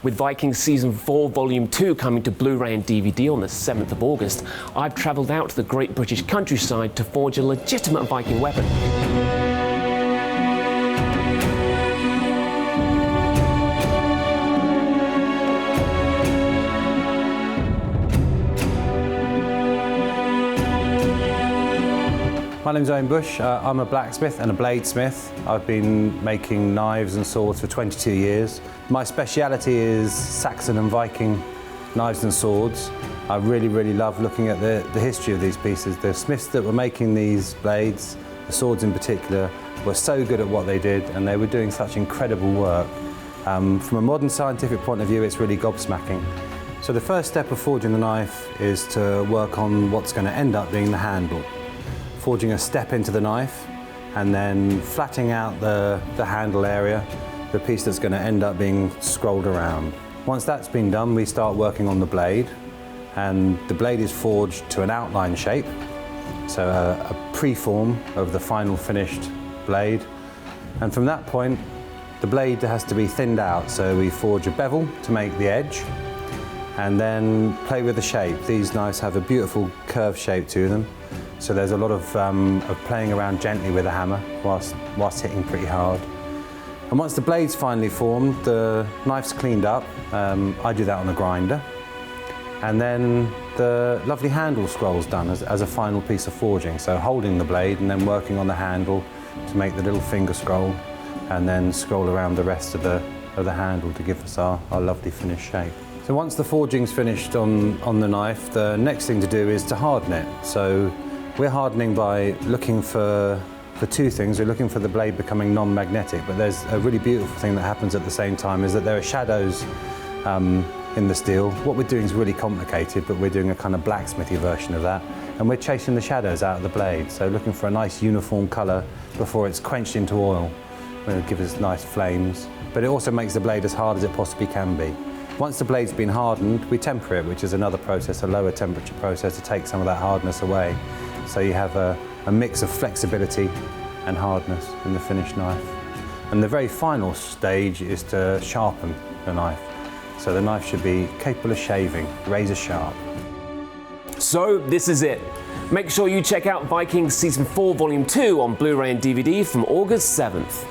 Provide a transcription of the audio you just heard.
With Vikings Season 4 Volume 2 coming to Blu-ray and DVD on the 7th of August, I've travelled out to the great British countryside to forge a legitimate Viking weapon. My name's Owen Bush. I'm a blacksmith and a bladesmith. I've been making knives and swords for 22 years. My speciality is Saxon and Viking knives and swords. I really love looking at the history of these pieces. The smiths that were making these blades, the swords in particular, were so good at what they did, and they were doing such incredible work. From a modern scientific point of view, it's really gobsmacking. So the first step of forging the knife is to work on what's going to end up being the handle. Forging a step into the knife and then flattening out the handle area, the piece that's going to end up being scrolled around. Once that's been done, we start working on the blade, and the blade is forged to an outline shape, so a pre-form of the final finished blade. And from that point, the blade has to be thinned out, so we forge a bevel to make the edge and then play with the shape. These knives have a beautiful curved shape to them. So there's a lot of playing around gently with a hammer whilst hitting pretty hard. And once the blade's finally formed, the knife's cleaned up. I do that on a grinder. And then the lovely handle scroll's done as a final piece of forging. So holding the blade and then working on the handle to make the little finger scroll, and then scroll around the rest of the handle to give us our lovely finished shape. So once the forging's finished on the knife, the next thing to do is to harden it. So we're hardening by looking for two things. We're looking for the blade becoming non-magnetic, but there's a really beautiful thing that happens at the same time, is that there are shadows in the steel. What we're doing is really complicated, but we're doing a kind of blacksmithy version of that, and we're chasing the shadows out of the blade. So looking for a nice uniform colour before it's quenched into oil. It'll give us nice flames, but it also makes the blade as hard as it possibly can be. Once the blade's been hardened, we temper it, which is another process, a lower temperature process, to take some of that hardness away. So you have a mix of flexibility and hardness in the finished knife. And the very final stage is to sharpen the knife. So the knife should be capable of shaving, razor sharp. So this is it. Make sure you check out Vikings Season 4 Volume 2 on Blu-ray and DVD from August 7th.